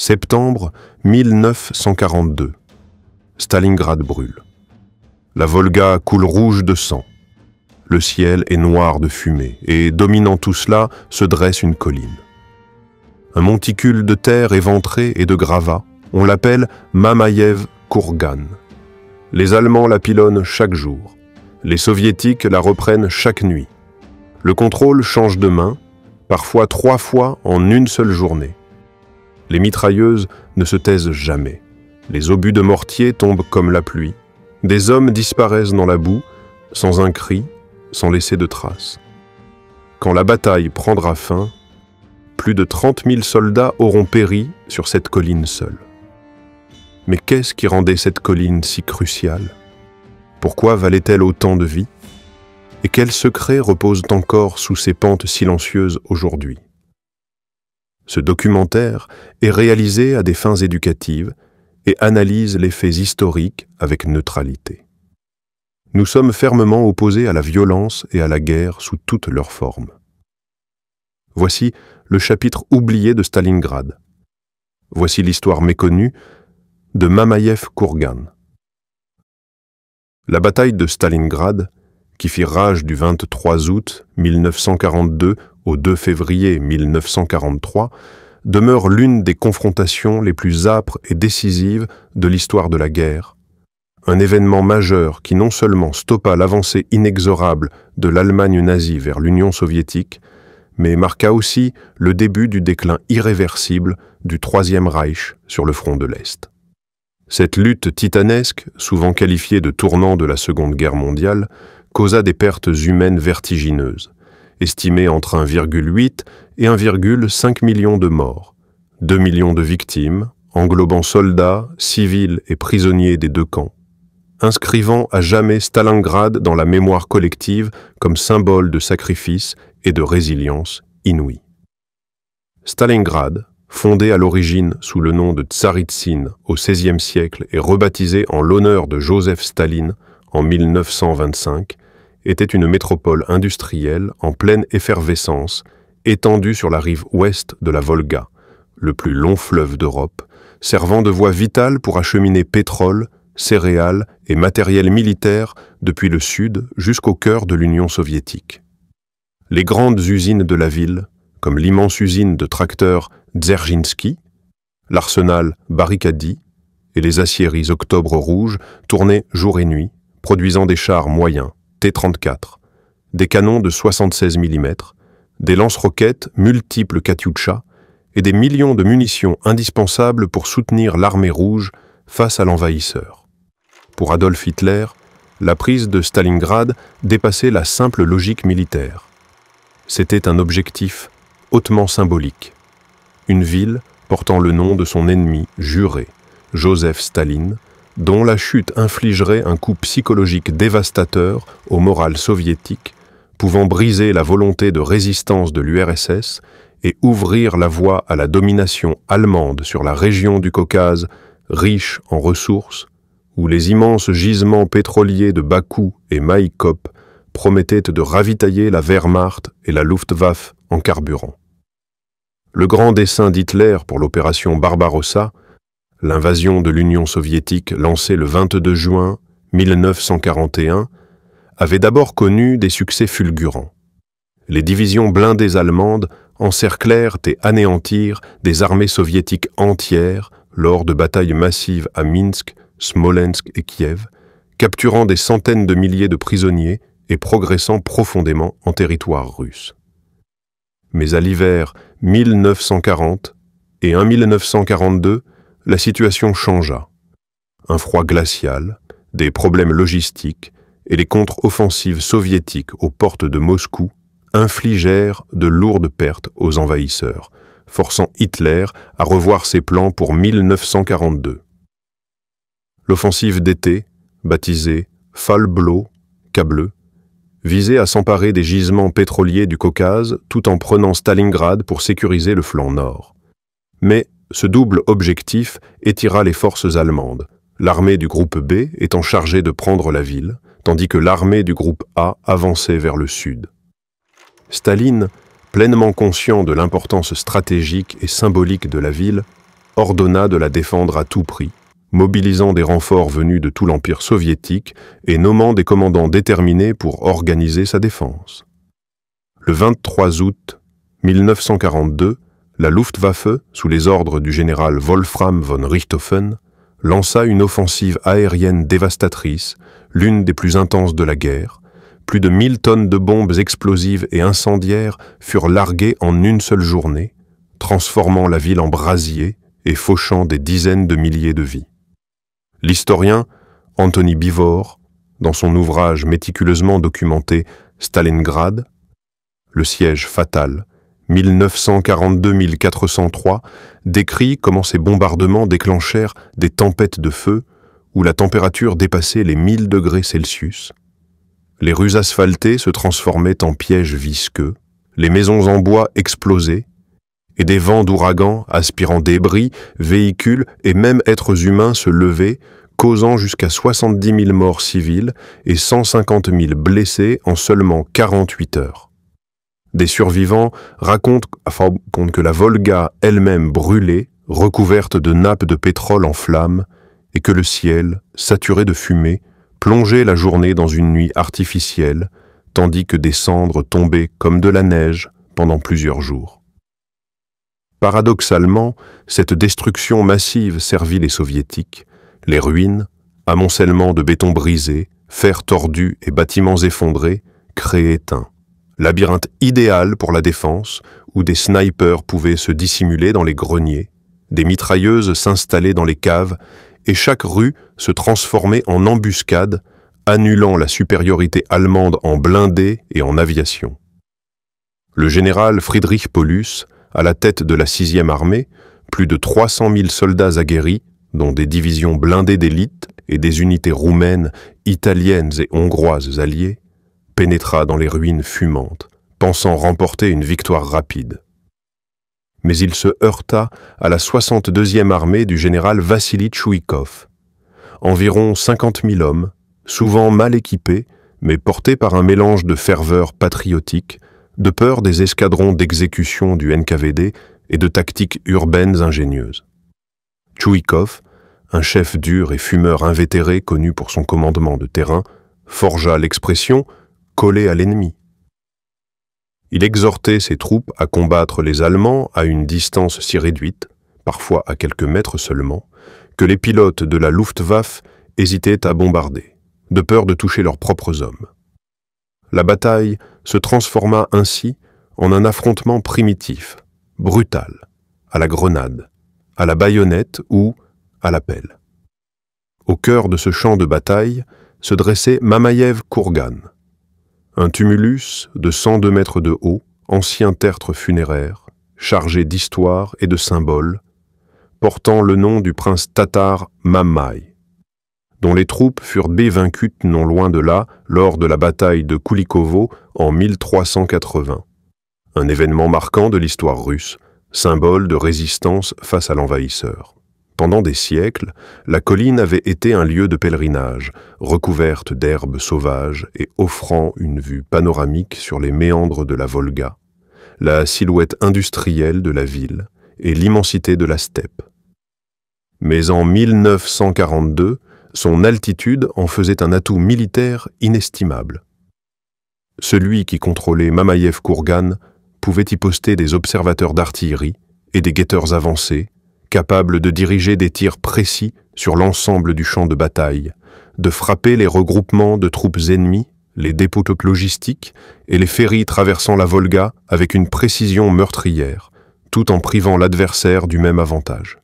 Septembre 1942. Stalingrad brûle. La Volga coule rouge de sang. Le ciel est noir de fumée et, dominant tout cela, se dresse une colline. Un monticule de terre éventrée et de gravats, on l'appelle Mamaïev Kourgan. Les Allemands la pilonnent chaque jour. Les Soviétiques la reprennent chaque nuit. Le contrôle change de main, parfois 3 fois en une seule journée. Les mitrailleuses ne se taisent jamais. Les obus de mortier tombent comme la pluie. Des hommes disparaissent dans la boue, sans un cri, sans laisser de traces. Quand la bataille prendra fin, plus de 30 000 soldats auront péri sur cette colline seule. Mais qu'est-ce qui rendait cette colline si cruciale? Pourquoi valait-elle autant de vie? Et quels secrets reposent encore sous ces pentes silencieuses aujourd'hui? Ce documentaire est réalisé à des fins éducatives et analyse les faits historiques avec neutralité. Nous sommes fermement opposés à la violence et à la guerre sous toutes leurs formes. Voici le chapitre oublié de Stalingrad. Voici l'histoire méconnue de Mamaïev Kourgan. La bataille de Stalingrad, qui fit rage du 23 août 1942 au 2 février 1943, demeure l'une des confrontations les plus âpres et décisives de l'histoire de la guerre. Un événement majeur qui non seulement stoppa l'avancée inexorable de l'Allemagne nazie vers l'Union soviétique, mais marqua aussi le début du déclin irréversible du Troisième Reich sur le front de l'Est. Cette lutte titanesque, souvent qualifiée de tournant de la Seconde Guerre mondiale, causa des pertes humaines vertigineuses, estimées entre 1,8 et 1,5 million de morts, 2 millions de victimes, englobant soldats, civils et prisonniers des deux camps, inscrivant à jamais Stalingrad dans la mémoire collective comme symbole de sacrifice et de résilience inouïe. Stalingrad, fondé à l'origine sous le nom de Tsaritsyne au XVIe siècle et rebaptisé en l'honneur de Joseph Staline en 1925, était une métropole industrielle en pleine effervescence, étendue sur la rive ouest de la Volga, le plus long fleuve d'Europe, servant de voie vitale pour acheminer pétrole, céréales et matériel militaire depuis le sud jusqu'au cœur de l'Union soviétique. Les grandes usines de la ville, comme l'immense usine de tracteurs Dzerzhinsky, l'arsenal Barikadi et les aciéries Octobre Rouge, tournaient jour et nuit, produisant des chars moyens, T-34, des canons de 76 mm, des lance-roquettes multiples Katyusha et des millions de munitions indispensables pour soutenir l'armée rouge face à l'envahisseur. Pour Adolf Hitler, la prise de Stalingrad dépassait la simple logique militaire. C'était un objectif hautement symbolique. Une ville portant le nom de son ennemi juré, Joseph Staline, dont la chute infligerait un coup psychologique dévastateur au moral soviétique, pouvant briser la volonté de résistance de l'URSS et ouvrir la voie à la domination allemande sur la région du Caucase, riche en ressources, où les immenses gisements pétroliers de Bakou et Maïkop promettaient de ravitailler la Wehrmacht et la Luftwaffe en carburant. Le grand dessein d'Hitler pour l'opération Barbarossa, l'invasion de l'Union soviétique lancée le 22 juin 1941, avait d'abord connu des succès fulgurants. Les divisions blindées allemandes encerclèrent et anéantirent des armées soviétiques entières lors de batailles massives à Minsk, Smolensk et Kiev, capturant des centaines de milliers de prisonniers et progressant profondément en territoire russe. Mais à l'hiver 1940 et en 1942, la situation changea. Un froid glacial, des problèmes logistiques et les contre-offensives soviétiques aux portes de Moscou infligèrent de lourdes pertes aux envahisseurs, forçant Hitler à revoir ses plans pour 1942. L'offensive d'été, baptisée Fall-Blau-K-Bleu, visait à s'emparer des gisements pétroliers du Caucase tout en prenant Stalingrad pour sécuriser le flanc nord. Mais ce double objectif étira les forces allemandes, l'armée du groupe B étant chargée de prendre la ville, tandis que l'armée du groupe A avançait vers le sud. Staline, pleinement conscient de l'importance stratégique et symbolique de la ville, ordonna de la défendre à tout prix, mobilisant des renforts venus de tout l'Empire soviétique et nommant des commandants déterminés pour organiser sa défense. Le 23 août 1942, la Luftwaffe, sous les ordres du général Wolfram von Richthofen, lança une offensive aérienne dévastatrice, l'une des plus intenses de la guerre. Plus de 1000 tonnes de bombes explosives et incendiaires furent larguées en une seule journée, transformant la ville en brasier et fauchant des dizaines de milliers de vies. L'historien Anthony Beevor, dans son ouvrage méticuleusement documenté Stalingrad, le siège fatal, 1942-1403, décrit comment ces bombardements déclenchèrent des tempêtes de feu où la température dépassait les 1000 degrés Celsius. Les rues asphaltées se transformaient en pièges visqueux, les maisons en bois explosaient, et des vents d'ouragan aspirant débris, véhicules et même êtres humains se levaient, causant jusqu'à 70 000 morts civiles et 150 000 blessés en seulement 48 heures. Des survivants racontent que la Volga elle-même brûlait, recouverte de nappes de pétrole en flammes, et que le ciel, saturé de fumée, plongeait la journée dans une nuit artificielle, tandis que des cendres tombaient comme de la neige pendant plusieurs jours. Paradoxalement, cette destruction massive servit les soviétiques, les ruines, amoncellements de béton brisé, fer tordu et bâtiments effondrés créaient un labyrinthe idéal pour la défense où des snipers pouvaient se dissimuler dans les greniers, des mitrailleuses s'installer dans les caves et chaque rue se transformait en embuscade, annulant la supériorité allemande en blindés et en aviation. Le général Friedrich Paulus, à la tête de la 6e armée, plus de 300 000 soldats aguerris, dont des divisions blindées d'élite et des unités roumaines, italiennes et hongroises alliées, pénétra dans les ruines fumantes, pensant remporter une victoire rapide. Mais il se heurta à la 62e armée du général Vassili Tchouikov. Environ 50 000 hommes, souvent mal équipés, mais portés par un mélange de ferveur patriotique, de peur des escadrons d'exécution du NKVD et de tactiques urbaines ingénieuses. Tchouikov, un chef dur et fumeur invétéré connu pour son commandement de terrain, forgea l'expression « coller à l'ennemi ». Il exhortait ses troupes à combattre les Allemands à une distance si réduite, parfois à quelques mètres seulement, que les pilotes de la Luftwaffe hésitaient à bombarder, de peur de toucher leurs propres hommes. La bataille se transforma ainsi en un affrontement primitif, brutal, à la grenade, à la baïonnette ou à la pelle. Au cœur de ce champ de bataille se dressait Mamaïev Kourgan, un tumulus de 102 mètres de haut, ancien tertre funéraire, chargé d'histoire et de symboles, portant le nom du prince tatar Mamaï, dont les troupes furent vaincues non loin de là lors de la bataille de Koulikovo en 1380, un événement marquant de l'histoire russe, symbole de résistance face à l'envahisseur. Pendant des siècles, la colline avait été un lieu de pèlerinage, recouverte d'herbes sauvages et offrant une vue panoramique sur les méandres de la Volga, la silhouette industrielle de la ville et l'immensité de la steppe. Mais en 1942, son altitude en faisait un atout militaire inestimable. Celui qui contrôlait Mamaïev Kourgan pouvait y poster des observateurs d'artillerie et des guetteurs avancés, capables de diriger des tirs précis sur l'ensemble du champ de bataille, de frapper les regroupements de troupes ennemies, les dépôts logistiques et les ferries traversant la Volga avec une précision meurtrière, tout en privant l'adversaire du même avantage.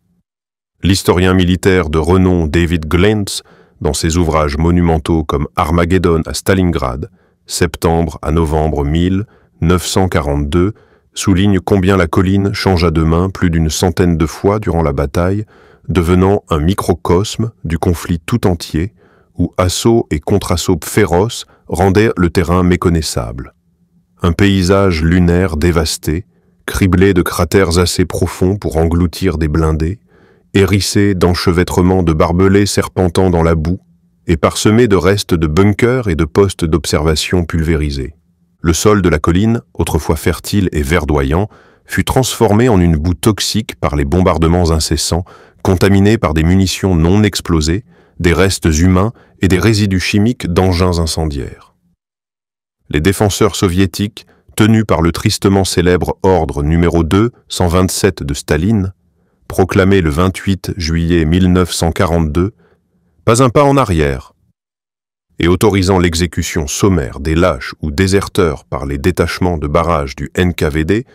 L'historien militaire de renom David Glentz, dans ses ouvrages monumentaux comme Armageddon à Stalingrad, septembre à novembre 1942, souligne combien la colline changea de main plus d'une centaine de fois durant la bataille, devenant un microcosme du conflit tout entier, où assauts et contre-assauts féroces rendaient le terrain méconnaissable. Un paysage lunaire dévasté, criblé de cratères assez profonds pour engloutir des blindés, hérissé d'enchevêtrements de barbelés serpentant dans la boue, et parsemé de restes de bunkers et de postes d'observation pulvérisés. Le sol de la colline, autrefois fertile et verdoyant, fut transformée en une boue toxique par les bombardements incessants, contaminée par des munitions non explosées, des restes humains et des résidus chimiques d'engins incendiaires. Les défenseurs soviétiques, tenus par le tristement célèbre ordre numéro 2, 127 de Staline, proclamé le 28 juillet 1942, pas un pas en arrière, et autorisant l'exécution sommaire des lâches ou déserteurs par les détachements de barrage du NKVD,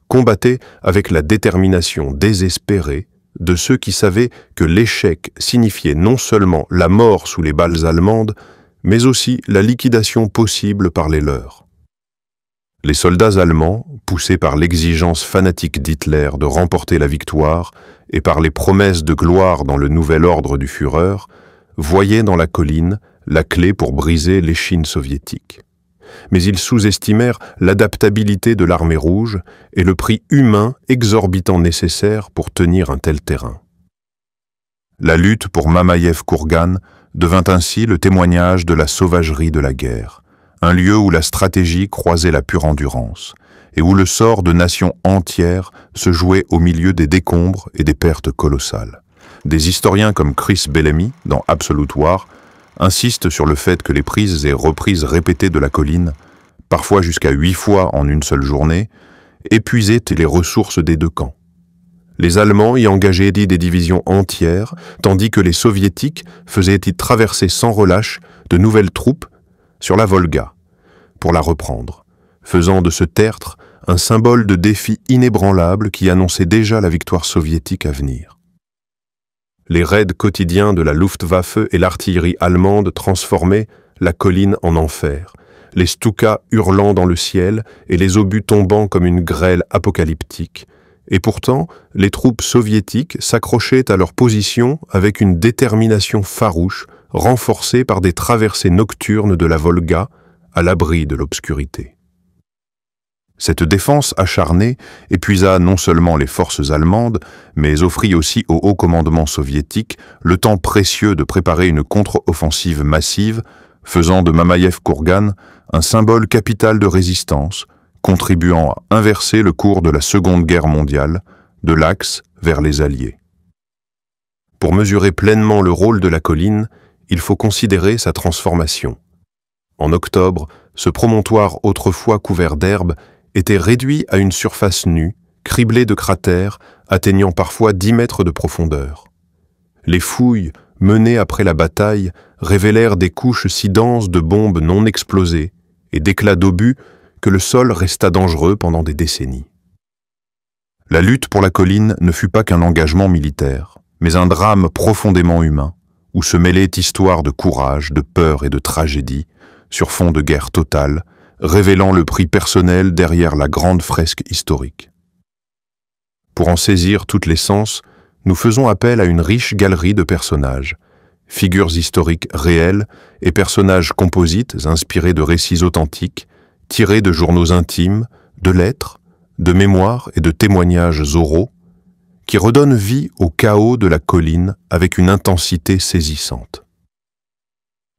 combattaient avec la détermination désespérée de ceux qui savaient que l'échec signifiait non seulement la mort sous les balles allemandes, mais aussi la liquidation possible par les leurs. Les soldats allemands, poussés par l'exigence fanatique d'Hitler de remporter la victoire et par les promesses de gloire dans le nouvel ordre du Führer, voyaient dans la colline la clé pour briser l'échine soviétique. Mais ils sous-estimèrent l'adaptabilité de l'armée rouge et le prix humain exorbitant nécessaire pour tenir un tel terrain. La lutte pour Mamaïev-Kourgan devint ainsi le témoignage de la sauvagerie de la guerre, un lieu où la stratégie croisait la pure endurance, et où le sort de nations entières se jouait au milieu des décombres et des pertes colossales. Des historiens comme Chris Bellamy, dans Absolute War, insistent sur le fait que les prises et reprises répétées de la colline, parfois jusqu'à 8 fois en une seule journée, épuisaient les ressources des deux camps. Les Allemands y engageaient des divisions entières, tandis que les Soviétiques faisaient y traverser sans relâche de nouvelles troupes sur la Volga, pour la reprendre, faisant de ce tertre un symbole de défi inébranlable qui annonçait déjà la victoire soviétique à venir. Les raids quotidiens de la Luftwaffe et l'artillerie allemande transformaient la colline en enfer, les Stukas hurlant dans le ciel et les obus tombant comme une grêle apocalyptique. Et pourtant, les troupes soviétiques s'accrochaient à leur position avec une détermination farouche, renforcée par des traversées nocturnes de la Volga, à l'abri de l'obscurité. Cette défense acharnée épuisa non seulement les forces allemandes, mais offrit aussi au haut commandement soviétique le temps précieux de préparer une contre-offensive massive, faisant de Mamaïev-Kourgan un symbole capital de résistance, contribuant à inverser le cours de la Seconde Guerre mondiale, de l'Axe vers les Alliés. Pour mesurer pleinement le rôle de la colline, il faut considérer sa transformation. En octobre, ce promontoire autrefois couvert d'herbe était réduit à une surface nue, criblée de cratères, atteignant parfois 10 mètres de profondeur. Les fouilles, menées après la bataille, révélèrent des couches si denses de bombes non explosées et d'éclats d'obus que le sol resta dangereux pendant des décennies. La lutte pour la colline ne fut pas qu'un engagement militaire, mais un drame profondément humain, où se mêlaient histoires de courage, de peur et de tragédie, sur fond de guerre totale, révélant le prix personnel derrière la grande fresque historique. Pour en saisir toutes les sens, nous faisons appel à une riche galerie de personnages, figures historiques réelles et personnages composites inspirés de récits authentiques, tirés de journaux intimes, de lettres, de mémoires et de témoignages oraux, qui redonnent vie au chaos de la colline avec une intensité saisissante.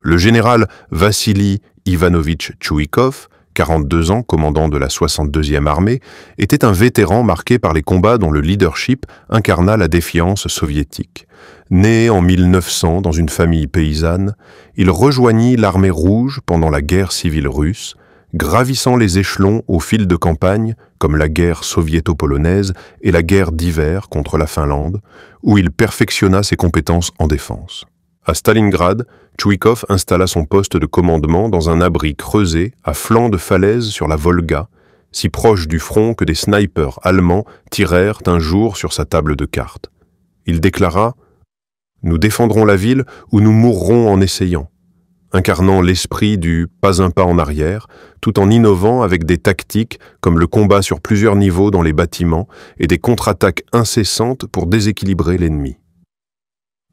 Le général Vassili Ivanovitch Tchouikov, 42 ans, commandant de la 62e armée, était un vétéran marqué par les combats dont le leadership incarna la défiance soviétique. Né en 1900 dans une famille paysanne, il rejoignit l'armée rouge pendant la guerre civile russe, gravissant les échelons au fil de campagne, comme la guerre soviéto-polonaise et la guerre d'hiver contre la Finlande, où il perfectionna ses compétences en défense. À Stalingrad, Tchouikov installa son poste de commandement dans un abri creusé à flanc de falaise sur la Volga, si proche du front que des snipers allemands tirèrent un jour sur sa table de cartes. Il déclara « Nous défendrons la ville ou nous mourrons en essayant », incarnant l'esprit du « pas un pas en arrière », tout en innovant avec des tactiques comme le combat sur plusieurs niveaux dans les bâtiments et des contre-attaques incessantes pour déséquilibrer l'ennemi.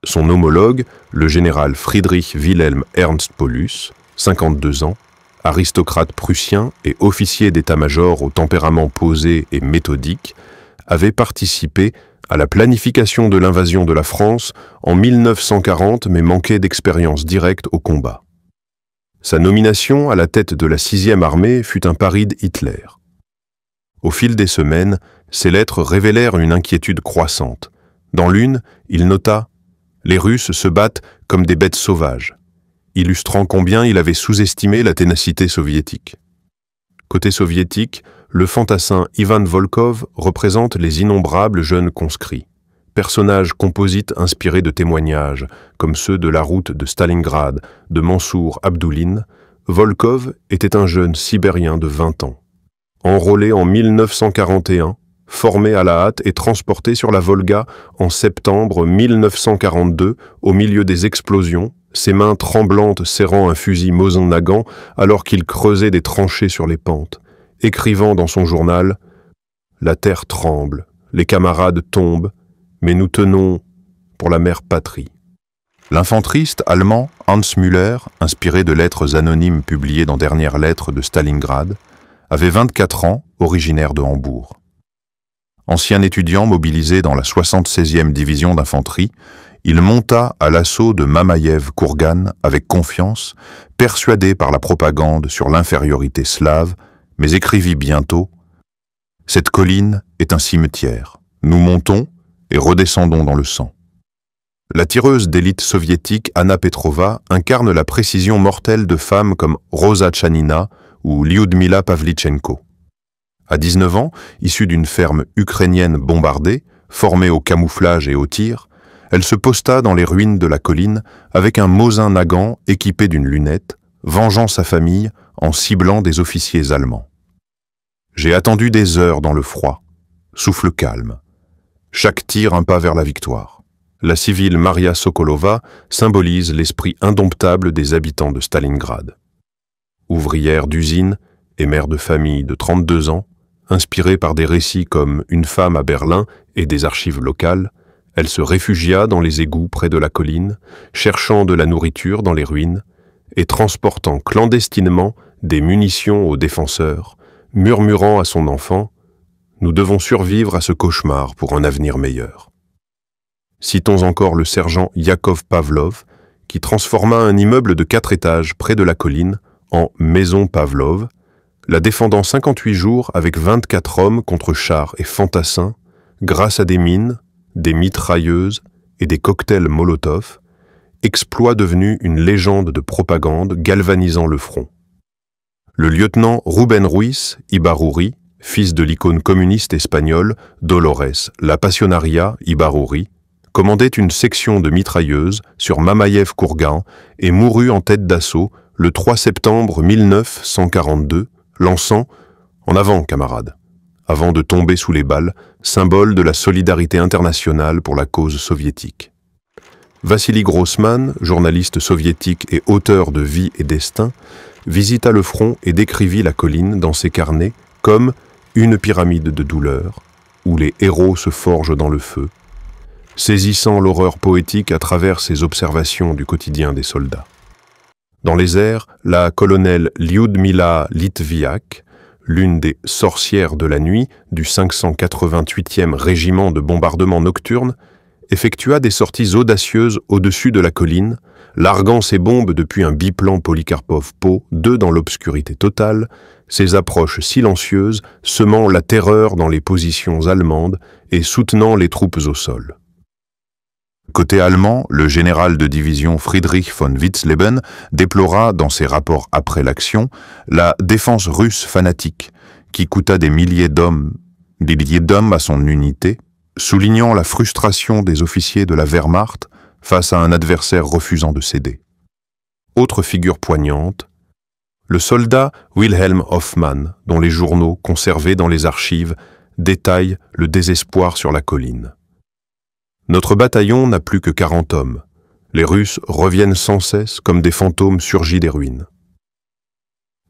Son homologue, le général Friedrich Wilhelm Ernst Paulus, 52 ans, aristocrate prussien et officier d'état-major au tempérament posé et méthodique, avait participé à la planification de l'invasion de la France en 1940 mais manquait d'expérience directe au combat. Sa nomination à la tête de la 6e armée fut un pari d'Hitler. Au fil des semaines, Ces lettres révélèrent une inquiétude croissante. Dans l'une, il nota « Les Russes se battent comme des bêtes sauvages », illustrant combien il avait sous-estimé la ténacité soviétique. Côté soviétique, le fantassin Ivan Volkov représente les innombrables jeunes conscrits. Personnages composites inspirés de témoignages, comme ceux de la route de Stalingrad, de Mansour Abdouline, Volkov était un jeune sibérien de 20 ans. Enrôlé en 1941, formé à la hâte et transporté sur la Volga en septembre 1942 au milieu des explosions, ses mains tremblantes serrant un fusil Mosin Nagant alors qu'il creusait des tranchées sur les pentes, écrivant dans son journal « La terre tremble, les camarades tombent, mais nous tenons pour la mère patrie ». L'infanteriste allemand Hans Müller, inspiré de lettres anonymes publiées dans Dernières lettres de Stalingrad, avait 24 ans, originaire de Hambourg. Ancien étudiant mobilisé dans la 76e division d'infanterie, il monta à l'assaut de Mamaïev-Kourgan avec confiance, persuadé par la propagande sur l'infériorité slave, mais écrivit bientôt « Cette colline est un cimetière. Nous montons et redescendons dans le sang. » La tireuse d'élite soviétique Anna Petrova incarne la précision mortelle de femmes comme Rosa Tchanina ou Lyudmila Pavlichenko. À 19 ans, issue d'une ferme ukrainienne bombardée, formée au camouflage et au tir, elle se posta dans les ruines de la colline avec un Mosin Nagant équipé d'une lunette, vengeant sa famille en ciblant des officiers allemands. J'ai attendu des heures dans le froid, souffle calme. Chaque tir un pas vers la victoire. La civile Maria Sokolova symbolise l'esprit indomptable des habitants de Stalingrad. Ouvrière d'usine et mère de famille de 32 ans, inspirée par des récits comme Une femme à Berlin et des archives locales, elle se réfugia dans les égouts près de la colline, cherchant de la nourriture dans les ruines et transportant clandestinement des munitions aux défenseurs, murmurant à son enfant « Nous devons survivre à ce cauchemar pour un avenir meilleur ». Citons encore le sergent Yakov Pavlov, qui transforma un immeuble de 4 étages près de la colline en « Maison Pavlov », la défendant 58 jours avec 24 hommes contre chars et fantassins, grâce à des mines, des mitrailleuses et des cocktails Molotov, exploit devenu une légende de propagande galvanisant le front. Le lieutenant Rubén Ruiz Ibarruri, fils de l'icône communiste espagnole Dolores La Pasionaria Ibarruri, commandait une section de mitrailleuses sur Mamaïev-Kourgan et mourut en tête d'assaut le 3 septembre 1942, lançant « En avant, camarades !» avant de tomber sous les balles, symbole de la solidarité internationale pour la cause soviétique. Vassili Grossman, journaliste soviétique et auteur de Vie et Destin, visita le front et décrivit la colline dans ses carnets comme une pyramide de douleur, où les héros se forgent dans le feu, saisissant l'horreur poétique à travers ses observations du quotidien des soldats. Dans les airs, la colonelle Lyudmila Litviak, l'une des sorcières de la nuit du 588e régiment de bombardement nocturne, effectua des sorties audacieuses au-dessus de la colline, larguant ses bombes depuis un biplan Polikarpov-Po 2 dans l'obscurité totale, ses approches silencieuses semant la terreur dans les positions allemandes et soutenant les troupes au sol. Côté allemand, le général de division Friedrich von Witzleben déplora dans ses rapports après l'action la défense russe fanatique qui coûta des milliers d'hommes à son unité, soulignant la frustration des officiers de la Wehrmacht face à un adversaire refusant de céder. Autre figure poignante, le soldat Wilhelm Hoffmann, dont les journaux conservés dans les archives détaillent le désespoir sur la colline. Notre bataillon n'a plus que 40 hommes. Les Russes reviennent sans cesse comme des fantômes surgis des ruines.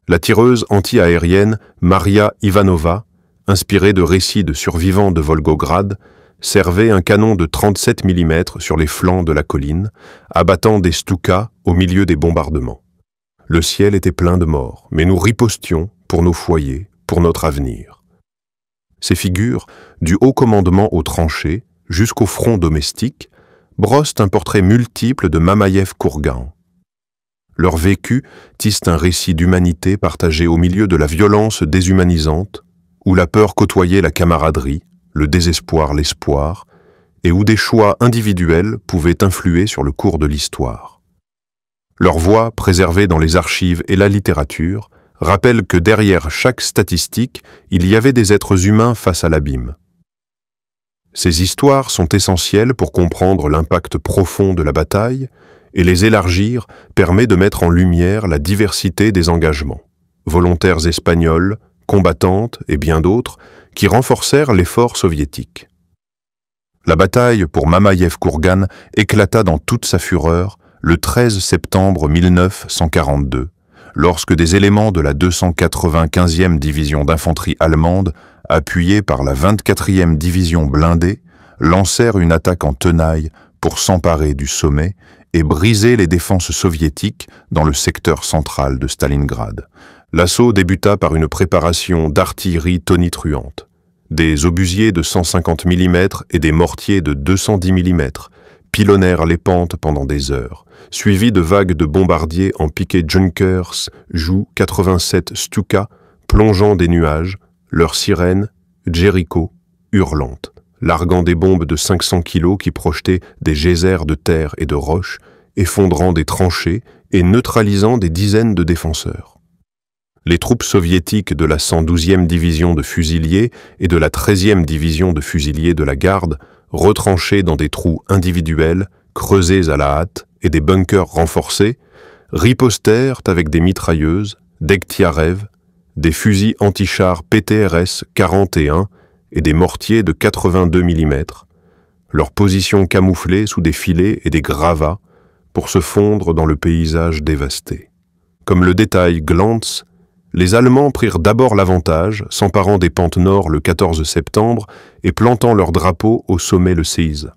La tireuse anti-aérienne Maria Ivanova, inspirée de récits de survivants de Volgograd, servait un canon de 37 mm sur les flancs de la colline, abattant des Stukas au milieu des bombardements. Le ciel était plein de morts, mais nous ripostions pour nos foyers, pour notre avenir. Ces figures, du haut commandement aux tranchées, jusqu'au front domestique, brossent un portrait multiple de Mamaïev-Kourgan. Leur vécu tisse un récit d'humanité partagé au milieu de la violence déshumanisante, où la peur côtoyait la camaraderie, le désespoir l'espoir, et où des choix individuels pouvaient influer sur le cours de l'histoire. Leur voix, préservée dans les archives et la littérature, rappelle que derrière chaque statistique, il y avait des êtres humains face à l'abîme. Ces histoires sont essentielles pour comprendre l'impact profond de la bataille, et les élargir permet de mettre en lumière la diversité des engagements, volontaires espagnols, combattantes et bien d'autres, qui renforcèrent l'effort soviétique. La bataille pour Mamaïev-Kourgan éclata dans toute sa fureur le 13 septembre 1942, lorsque des éléments de la 295e division d'infanterie allemande, appuyés par la 24e division blindée, lancèrent une attaque en tenaille pour s'emparer du sommet et briser les défenses soviétiques dans le secteur central de Stalingrad. L'assaut débuta par une préparation d'artillerie tonitruante. Des obusiers de 150 mm et des mortiers de 210 mm pilonnèrent les pentes pendant des heures, suivis de vagues de bombardiers en piquet Junkers Ju-87 Stuka plongeant des nuages, leurs sirènes, Jericho, hurlantes, larguant des bombes de 500 kg qui projetaient des geysers de terre et de roches, effondrant des tranchées et neutralisant des dizaines de défenseurs. Les troupes soviétiques de la 112e division de fusiliers et de la 13e division de fusiliers de la garde, retranchées dans des trous individuels, creusés à la hâte et des bunkers renforcés, ripostèrent avec des mitrailleuses, Degtiarev, des fusils anti-chars PTRS 41 et des mortiers de 82 mm, leur position camouflée sous des filets et des gravats pour se fondre dans le paysage dévasté. Comme le détaille Glantz, les Allemands prirent d'abord l'avantage, s'emparant des pentes nord le 14 septembre et plantant leur drapeau au sommet le 6.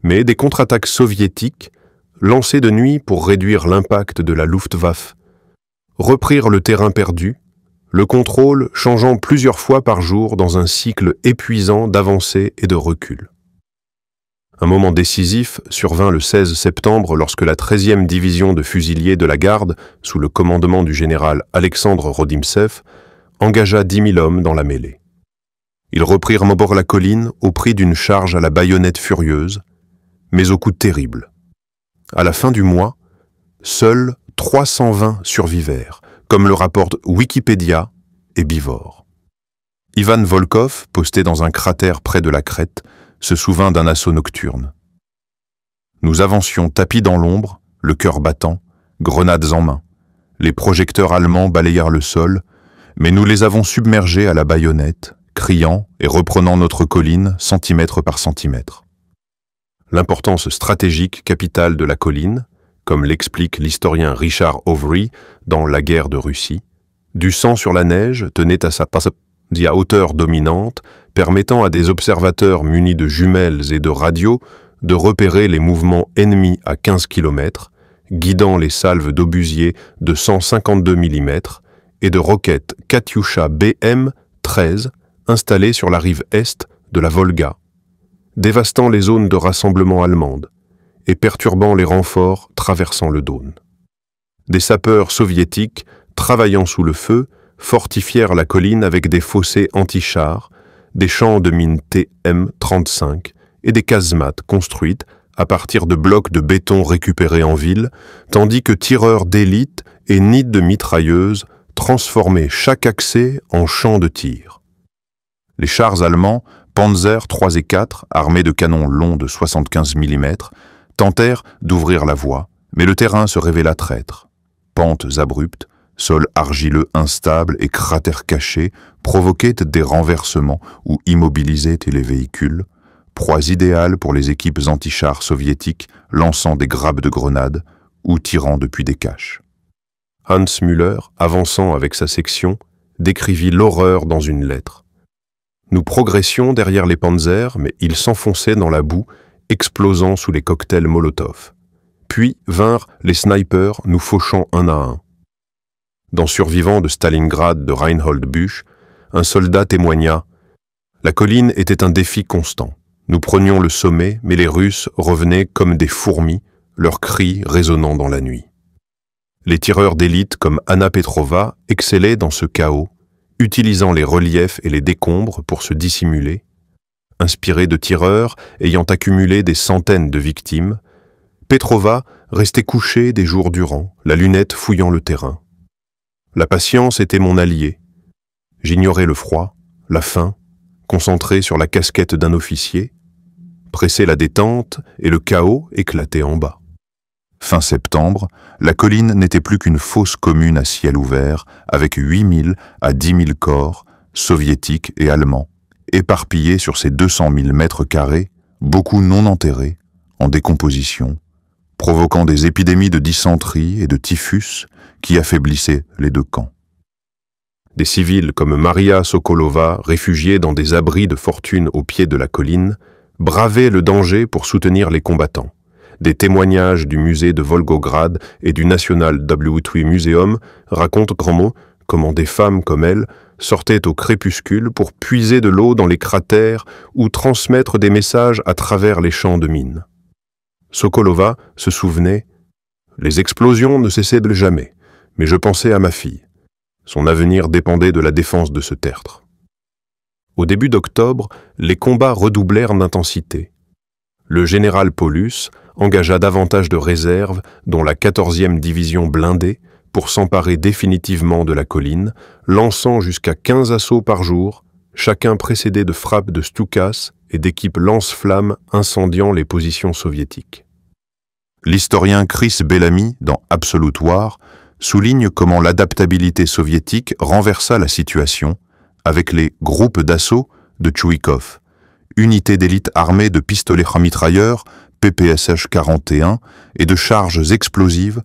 Mais des contre-attaques soviétiques, lancées de nuit pour réduire l'impact de la Luftwaffe, reprirent le terrain perdu, le contrôle changeant plusieurs fois par jour dans un cycle épuisant d'avancée et de recul. Un moment décisif survint le 16 septembre lorsque la 13e division de fusiliers de la garde, sous le commandement du général Alexandre Rodimtsev, engagea 10 000 hommes dans la mêlée. Ils reprirent Mobor-la-Colline au prix d'une charge à la baïonnette furieuse, mais au coût terrible. À la fin du mois, seuls 320 survivèrent, comme le rapportent Wikipédia et Bivor. Ivan Volkov, posté dans un cratère près de la crête, se souvint d'un assaut nocturne. Nous avancions tapis dans l'ombre, le cœur battant, grenades en main. Les projecteurs allemands balayèrent le sol, mais nous les avons submergés à la baïonnette, criant et reprenant notre colline centimètre par centimètre. L'importance stratégique capitale de la colline, comme l'explique l'historien Richard Overy dans La guerre de Russie, du sang sur la neige tenait à sa à hauteur dominante, permettant à des observateurs munis de jumelles et de radios de repérer les mouvements ennemis à 15 km, guidant les salves d'obusiers de 152 mm et de roquettes Katyusha BM-13 installées sur la rive est de la Volga, dévastant les zones de rassemblement allemandes et perturbant les renforts traversant le Don. Des sapeurs soviétiques, travaillant sous le feu, fortifièrent la colline avec des fossés anti-chars, des champs de mines TM-35 et des casemates construites à partir de blocs de béton récupérés en ville, tandis que tireurs d'élite et nids de mitrailleuses transformaient chaque accès en champ de tir. Les chars allemands, Panzer 3 et 4, armés de canons longs de 75 mm, tentèrent d'ouvrir la voie, mais le terrain se révéla traître. Pentes abruptes, sol argileux instable et cratères cachés provoquaient des renversements ou immobilisaient les véhicules, proies idéales pour les équipes anti-chars soviétiques lançant des grappes de grenades ou tirant depuis des caches. Hans Müller, avançant avec sa section, décrivit l'horreur dans une lettre. Nous progressions derrière les panzers, mais ils s'enfonçaient dans la boue, explosant sous les cocktails Molotov. Puis vinrent les snipers nous fauchant un à un. Dans Survivant de Stalingrad de Reinhold Busch, un soldat témoigna « La colline était un défi constant. Nous prenions le sommet, mais les Russes revenaient comme des fourmis, leurs cris résonnant dans la nuit. » Les tireurs d'élite comme Anna Petrova excellaient dans ce chaos, utilisant les reliefs et les décombres pour se dissimuler, inspiré de tireurs ayant accumulé des centaines de victimes, Petrova restait couchée des jours durant, la lunette fouillant le terrain. La patience était mon allié. J'ignorais le froid, la faim, concentré sur la casquette d'un officier, pressait la détente et le chaos éclatait en bas. Fin septembre, la colline n'était plus qu'une fosse commune à ciel ouvert, avec 8 000 à 10 000 corps, soviétiques et allemands, éparpillés sur ces 200 000 mètres carrés, beaucoup non enterrés, en décomposition, provoquant des épidémies de dysenterie et de typhus qui affaiblissaient les deux camps. Des civils comme Maria Sokolova, réfugiés dans des abris de fortune au pied de la colline, bravaient le danger pour soutenir les combattants. Des témoignages du musée de Volgograd et du National W3 Museum racontent grandement comment des femmes comme elle sortaient au crépuscule pour puiser de l'eau dans les cratères ou transmettre des messages à travers les champs de mines. Sokolova se souvenait « Les explosions ne cessaient jamais, mais je pensais à ma fille. Son avenir dépendait de la défense de ce tertre. » Au début d'octobre, les combats redoublèrent d'intensité. Le général Paulus engagea davantage de réserves, dont la 14e division blindée, pour s'emparer définitivement de la colline, lançant jusqu'à 15 assauts par jour, chacun précédé de frappes de Stukas et d'équipes lance-flammes incendiant les positions soviétiques. L'historien Chris Bellamy, dans Absolute War, souligne comment l'adaptabilité soviétique renversa la situation avec les groupes d'assaut de Tchouikov, unités d'élite armées de pistolets mitrailleurs, PPSH-41 et de charges explosives,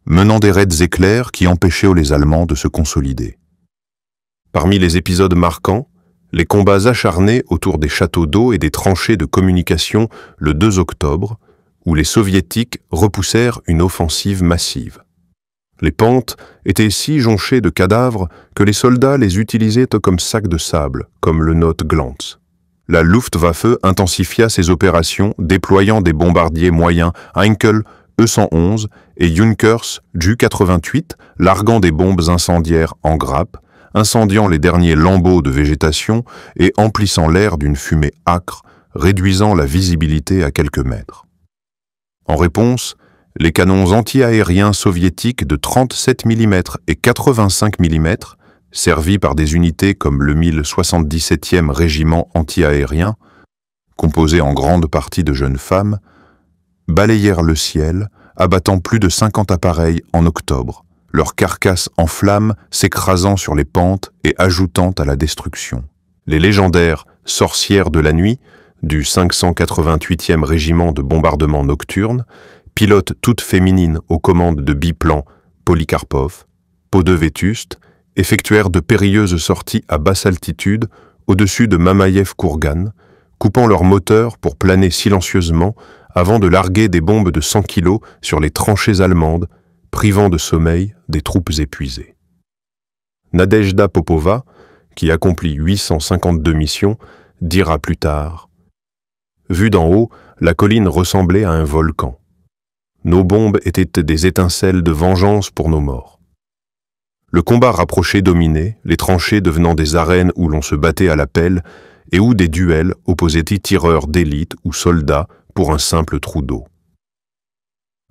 menant des raids éclairs qui empêchaient les Allemands de se consolider. Parmi les épisodes marquants, les combats acharnés autour des châteaux d'eau et des tranchées de communication le 2 octobre, où les Soviétiques repoussèrent une offensive massive. Les pentes étaient si jonchées de cadavres que les soldats les utilisaient comme sacs de sable, comme le note Glantz. La Luftwaffe intensifia ses opérations, déployant des bombardiers moyens Heinkel E-111 et Junkers Ju-88, larguant des bombes incendiaires en grappe, incendiant les derniers lambeaux de végétation et emplissant l'air d'une fumée âcre, réduisant la visibilité à quelques mètres. En réponse, les canons anti-aériens soviétiques de 37 mm et 85 mm, servis par des unités comme le 1077e régiment anti-aérien, composé en grande partie de jeunes femmes, balayèrent le ciel, abattant plus de 50 appareils en octobre, leurs carcasses en flammes s'écrasant sur les pentes et ajoutant à la destruction. Les légendaires « sorcières de la nuit » du 588e régiment de bombardement nocturne, pilotes toutes féminines aux commandes de biplan Polikarpov, peau de vétuste, effectuèrent de périlleuses sorties à basse altitude au-dessus de Mamaïev-Kourgan, coupant leurs moteurs pour planer silencieusement avant de larguer des bombes de 100 kg sur les tranchées allemandes, privant de sommeil des troupes épuisées. Nadejda Popova, qui accomplit 852 missions, dira plus tard « Vue d'en haut, la colline ressemblait à un volcan. Nos bombes étaient des étincelles de vengeance pour nos morts. Le combat rapproché dominait, les tranchées devenant des arènes où l'on se battait à la pelle et où des duels opposaient tireurs d'élite ou soldats pour un simple trou d'eau.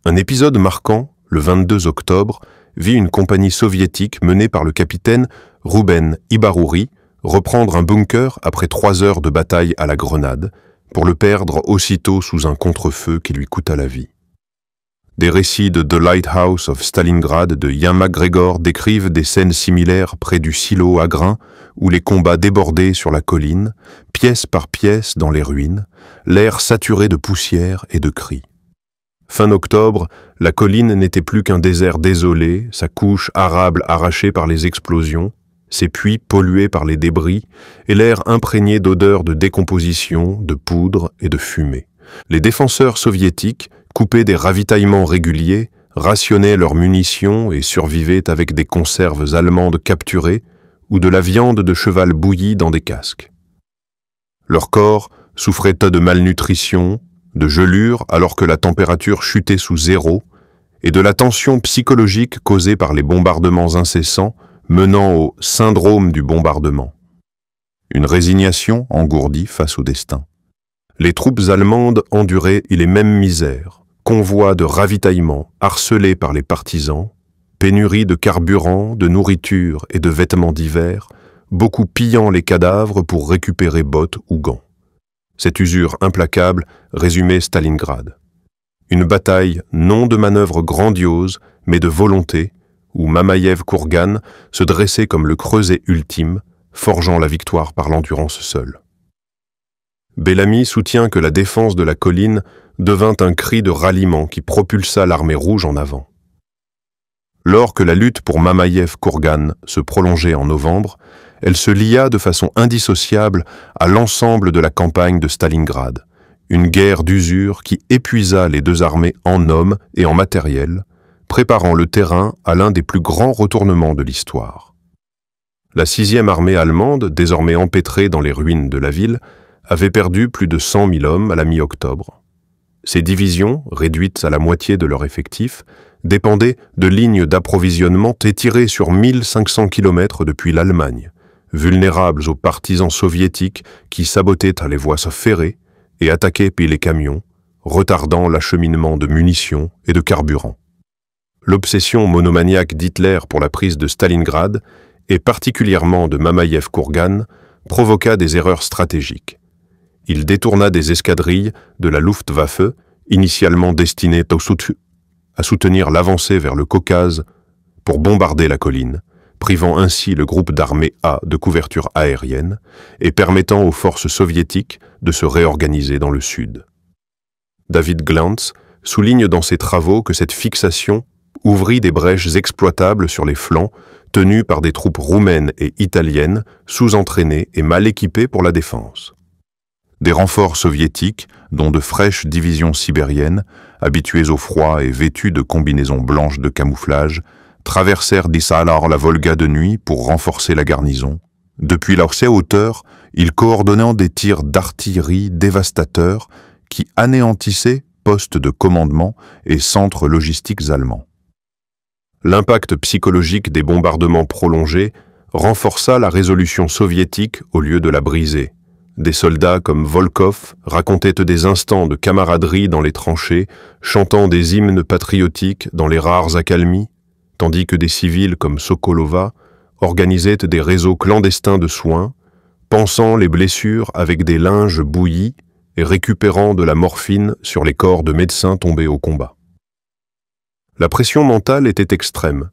Un épisode marquant, le 22 octobre, vit une compagnie soviétique menée par le capitaine Rouben Ibarouri reprendre un bunker après 3 heures de bataille à la grenade, pour le perdre aussitôt sous un contre-feu qui lui coûta la vie. Des récits de The Lighthouse of Stalingrad de Ian McGregor décrivent des scènes similaires près du silo à grains où les combats débordaient sur la colline, pièce par pièce dans les ruines, l'air saturé de poussière et de cris. Fin octobre, la colline n'était plus qu'un désert désolé, sa couche arable arrachée par les explosions, ses puits pollués par les débris et l'air imprégné d'odeurs de décomposition, de poudre et de fumée. Les défenseurs soviétiques, coupés des ravitaillements réguliers, rationnaient leurs munitions et survivaient avec des conserves allemandes capturées ou de la viande de cheval bouillie dans des casques. Leur corps souffrait de malnutrition, de gelure alors que la température chutait sous 0 et de la tension psychologique causée par les bombardements incessants menant au syndrome du bombardement. Une résignation engourdie face au destin. Les troupes allemandes enduraient les mêmes misères, convois de ravitaillement harcelés par les partisans, pénurie de carburant, de nourriture et de vêtements d'hiver, beaucoup pillant les cadavres pour récupérer bottes ou gants. Cette usure implacable résumait Stalingrad. Une bataille non de manœuvre grandiose, mais de volonté, où Mamaïev-Kourgan se dressait comme le creuset ultime, forgeant la victoire par l'endurance seule. Bellamy soutient que la défense de la colline devint un cri de ralliement qui propulsa l'armée rouge en avant. Lors que la lutte pour Mamaïev-Kourgan se prolongeait en novembre, elle se lia de façon indissociable à l'ensemble de la campagne de Stalingrad, une guerre d'usure qui épuisa les deux armées en hommes et en matériel, préparant le terrain à l'un des plus grands retournements de l'histoire. La 6e armée allemande, désormais empêtrée dans les ruines de la ville, avait perdu plus de 100 000 hommes à la mi-octobre. Ces divisions, réduites à la moitié de leur effectif, dépendaient de lignes d'approvisionnement étirées sur 1500 km depuis l'Allemagne, vulnérables aux partisans soviétiques qui sabotaient les voies ferrées et attaquaient puis les camions, retardant l'acheminement de munitions et de carburant. L'obsession monomaniaque d'Hitler pour la prise de Stalingrad, et particulièrement de Mamaïev-Kourgan, provoqua des erreurs stratégiques. Il détourna des escadrilles de la Luftwaffe, initialement destinées à soutenir l'avancée vers le Caucase, pour bombarder la colline, privant ainsi le groupe d'armée A de couverture aérienne et permettant aux forces soviétiques de se réorganiser dans le sud. David Glantz souligne dans ses travaux que cette fixation ouvrit des brèches exploitables sur les flancs tenus par des troupes roumaines et italiennes sous-entraînées et mal équipées pour la défense. Des renforts soviétiques, dont de fraîches divisions sibériennes, habituées au froid et vêtues de combinaisons blanches de camouflage, traversèrent alors la Volga de nuit pour renforcer la garnison. Depuis leur hauteur, ils coordonnant des tirs d'artillerie dévastateurs qui anéantissaient postes de commandement et centres logistiques allemands. L'impact psychologique des bombardements prolongés renforça la résolution soviétique au lieu de la briser. Des soldats comme Volkov racontaient des instants de camaraderie dans les tranchées, chantant des hymnes patriotiques dans les rares accalmies, tandis que des civils comme Sokolova organisaient des réseaux clandestins de soins, pansant les blessures avec des linges bouillis et récupérant de la morphine sur les corps de médecins tombés au combat. La pression mentale était extrême.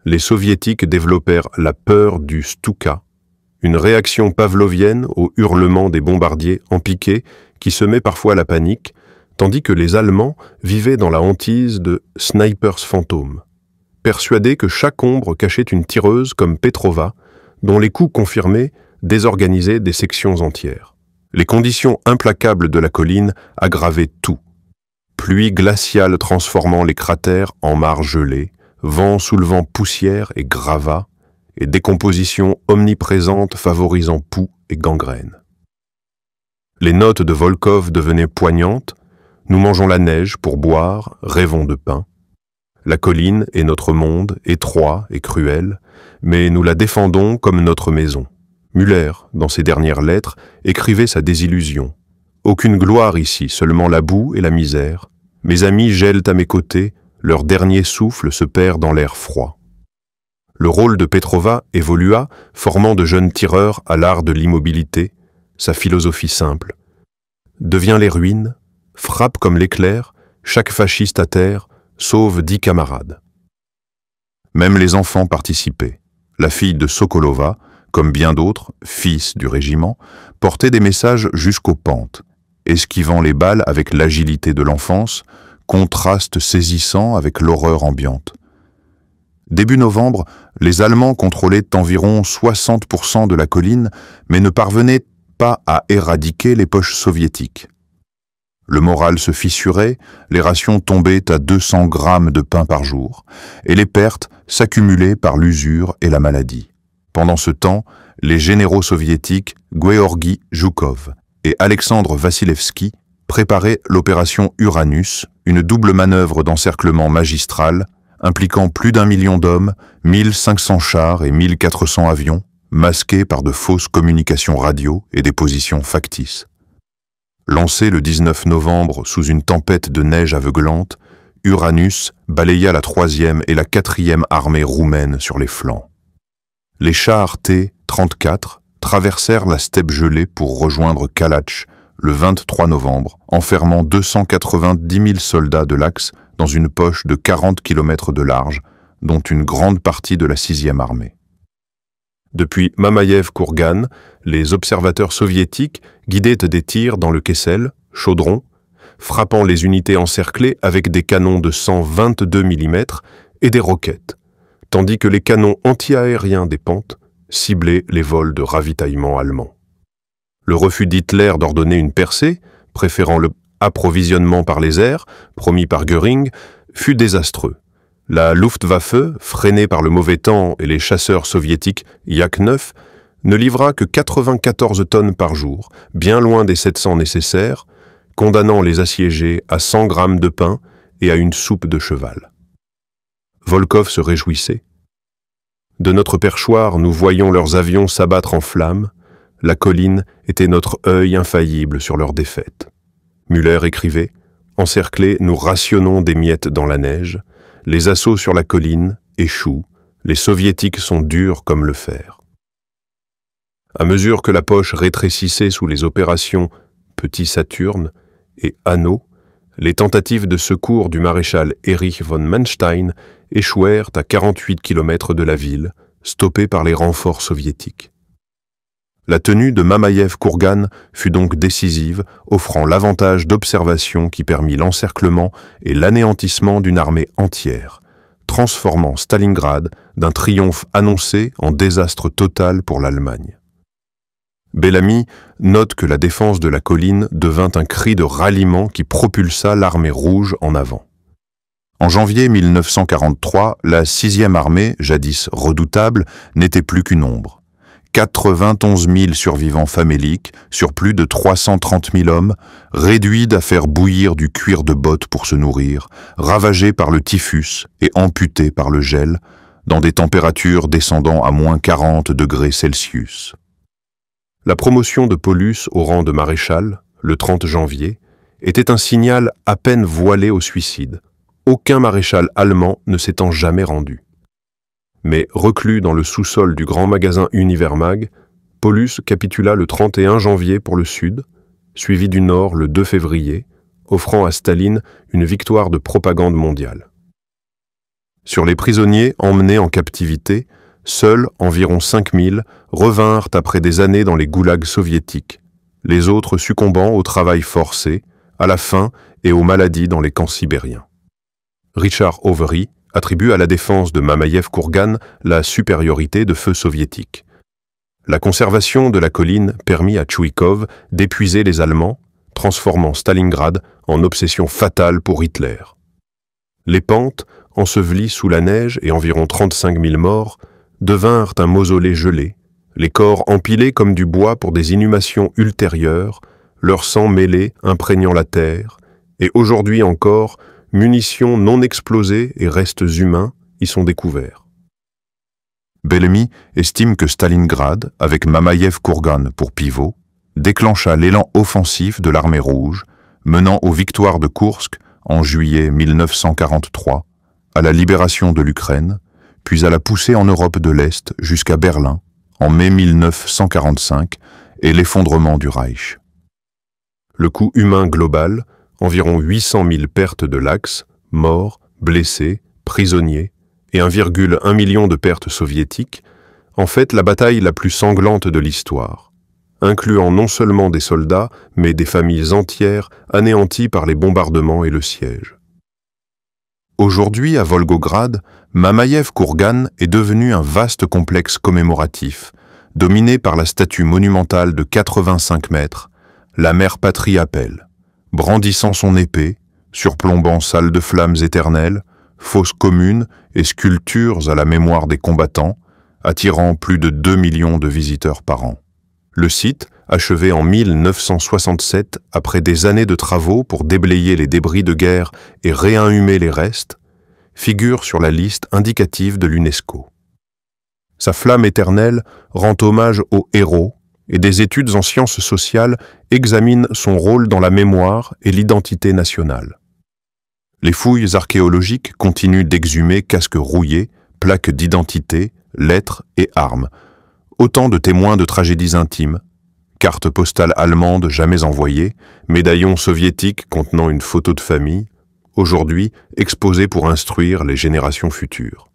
Les soviétiques développèrent la peur du Stuka, une réaction pavlovienne au hurlement des bombardiers en piqué qui semait parfois la panique, tandis que les Allemands vivaient dans la hantise de snipers fantômes, persuadés que chaque ombre cachait une tireuse comme Petrova, dont les coups confirmés désorganisaient des sections entières. Les conditions implacables de la colline aggravaient tout. Pluie glaciale transformant les cratères en mares gelées, vent soulevant poussière et gravats, et décomposition omniprésente favorisant poux et gangrène. Les notes de Volkov devenaient poignantes. Nous mangeons la neige pour boire, rêvons de pain. La colline est notre monde, étroit et cruel, mais nous la défendons comme notre maison. Müller, dans ses dernières lettres, écrivait sa désillusion. Aucune gloire ici, seulement la boue et la misère. Mes amis gèlent à mes côtés, leur dernier souffle se perd dans l'air froid. Le rôle de Petrova évolua, formant de jeunes tireurs à l'art de l'immobilité, sa philosophie simple. Deviens les ruines, frappe comme l'éclair, chaque fasciste à terre, sauve 10 camarades. Même les enfants participaient. La fille de Sokolova, comme bien d'autres, fils du régiment, portait des messages jusqu'aux pentes, esquivant les balles avec l'agilité de l'enfance, contraste saisissant avec l'horreur ambiante. Début novembre, les Allemands contrôlaient environ 60% de la colline, mais ne parvenaient pas à éradiquer les poches soviétiques. Le moral se fissurait, les rations tombaient à 200 grammes de pain par jour, et les pertes s'accumulaient par l'usure et la maladie. Pendant ce temps, les généraux soviétiques Gueorgui Zhukov et Alexandre Vassilevski préparaient l'opération Uranus, une double manœuvre d'encerclement magistral impliquant plus d'1 million d'hommes, 1500 chars et 1400 avions, masqués par de fausses communications radio et des positions factices. Lancé le 19 novembre sous une tempête de neige aveuglante, Uranus balaya la 3e et la 4e armée roumaine sur les flancs. Les chars T-34 traversèrent la steppe gelée pour rejoindre Kalach le 23 novembre, enfermant 290 000 soldats de l'Axe dans une poche de 40 km de large, dont une grande partie de la 6e armée. Depuis Mamaïev-Kourgan, les observateurs soviétiques guidaient des tirs dans le Kessel, chaudron, frappant les unités encerclées avec des canons de 122 mm et des roquettes, tandis que les canons anti-aériens des pentes ciblaient les vols de ravitaillement allemands. Le refus d'Hitler d'ordonner une percée, préférant le approvisionnement par les airs, promis par Göring, fut désastreux. La Luftwaffe, freinée par le mauvais temps et les chasseurs soviétiques Yak-9, ne livra que 94 tonnes par jour, bien loin des 700 nécessaires, condamnant les assiégés à 100 grammes de pain et à une soupe de cheval. Volkov se réjouissait. De notre perchoir, nous voyions leurs avions s'abattre en flammes. La colline était notre œil infaillible sur leur défaite. Müller écrivait « Encerclés, nous rationnons des miettes dans la neige. Les assauts sur la colline échouent. Les soviétiques sont durs comme le fer. » À mesure que la poche rétrécissait sous les opérations Petit Saturne et Anneau, les tentatives de secours du maréchal Erich von Manstein échouèrent à 48 km de la ville, stoppés par les renforts soviétiques. La tenue de Mamaïev-Kourgan fut donc décisive, offrant l'avantage d'observation qui permit l'encerclement et l'anéantissement d'une armée entière, transformant Stalingrad d'un triomphe annoncé en désastre total pour l'Allemagne. Bellamy note que la défense de la colline devint un cri de ralliement qui propulsa l'armée rouge en avant. En janvier 1943, la 6e armée, jadis redoutable, n'était plus qu'une ombre. 91 000 survivants faméliques sur plus de 330 000 hommes, réduits à faire bouillir du cuir de botte pour se nourrir, ravagés par le typhus et amputés par le gel, dans des températures descendant à moins 40 degrés Celsius. La promotion de Paulus au rang de maréchal, le 30 janvier, était un signal à peine voilé au suicide, aucun maréchal allemand ne s'étant jamais rendu. Mais reclus dans le sous-sol du grand magasin Univermag, Paulus capitula le 31 janvier pour le Sud, suivi du Nord le 2 février, offrant à Staline une victoire de propagande mondiale. Sur les prisonniers emmenés en captivité, seuls environ 5000 revinrent après des années dans les goulags soviétiques, les autres succombant au travail forcé, à la faim et aux maladies dans les camps sibériens. Richard Overy attribue à la défense de Mamaïev-Kourgan la supériorité de feu soviétique. La conservation de la colline permit à Tchouikov d'épuiser les Allemands, transformant Stalingrad en obsession fatale pour Hitler. Les pentes, ensevelies sous la neige et environ 35 000 morts, devinrent un mausolée gelé, les corps empilés comme du bois pour des inhumations ultérieures, leur sang mêlé imprégnant la terre, et aujourd'hui encore, munitions non explosées et restes humains y sont découverts. Bellamy estime que Stalingrad, avec Mamaïev-Kourgan pour pivot, déclencha l'élan offensif de l'armée rouge, menant aux victoires de Koursk en juillet 1943, à la libération de l'Ukraine, puis à la poussée en Europe de l'Est jusqu'à Berlin en mai 1945 et l'effondrement du Reich. Le coût humain global, environ 800 000 pertes de l'Axe, morts, blessés, prisonniers, et 1,1 million de pertes soviétiques, en fait la bataille la plus sanglante de l'histoire, incluant non seulement des soldats, mais des familles entières anéanties par les bombardements et le siège. Aujourd'hui, à Volgograd, Mamaïev-Kourgan est devenu un vaste complexe commémoratif, dominé par la statue monumentale de 85 mètres, la mère patrie appelle, brandissant son épée, surplombant salles de flammes éternelles, fosses communes et sculptures à la mémoire des combattants, attirant plus de 2 millions de visiteurs par an. Le site, achevé en 1967 après des années de travaux pour déblayer les débris de guerre et réinhumer les restes, figure sur la liste indicative de l'UNESCO. Sa flamme éternelle rend hommage aux héros, et des études en sciences sociales examinent son rôle dans la mémoire et l'identité nationale. Les fouilles archéologiques continuent d'exhumer casques rouillés, plaques d'identité, lettres et armes, autant de témoins de tragédies intimes, cartes postales allemandes jamais envoyées, médaillons soviétiques contenant une photo de famille, aujourd'hui exposés pour instruire les générations futures.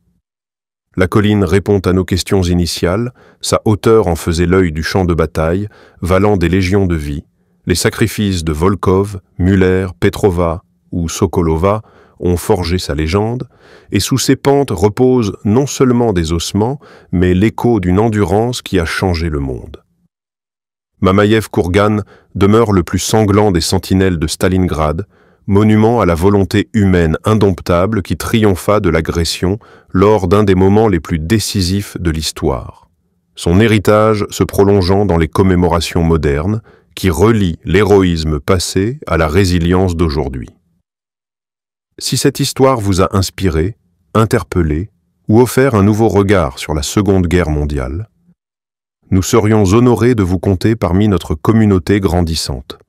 La colline répond à nos questions initiales, sa hauteur en faisait l'œil du champ de bataille, valant des légions de vie. Les sacrifices de Volkov, Müller, Petrova ou Sokolova ont forgé sa légende, et sous ses pentes reposent non seulement des ossements, mais l'écho d'une endurance qui a changé le monde. Mamaïev-Kourgan demeure le plus sanglant des sentinelles de Stalingrad, monument à la volonté humaine indomptable qui triompha de l'agression lors d'un des moments les plus décisifs de l'histoire. Son héritage se prolongeant dans les commémorations modernes qui relient l'héroïsme passé à la résilience d'aujourd'hui. Si cette histoire vous a inspiré, interpellé ou offert un nouveau regard sur la Seconde Guerre mondiale, nous serions honorés de vous compter parmi notre communauté grandissante.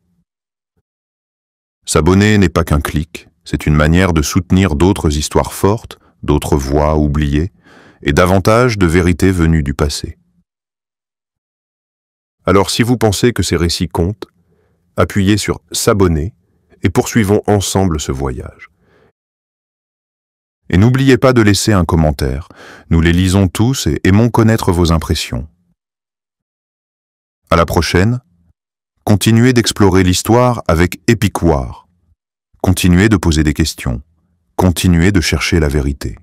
S'abonner n'est pas qu'un clic, c'est une manière de soutenir d'autres histoires fortes, d'autres voix oubliées, et davantage de vérités venues du passé. Alors si vous pensez que ces récits comptent, appuyez sur « S'abonner » et poursuivons ensemble ce voyage. Et n'oubliez pas de laisser un commentaire, nous les lisons tous et aimons connaître vos impressions. À la prochaine, continuez d'explorer l'histoire avec Epic War. Continuez de poser des questions. Continuez de chercher la vérité.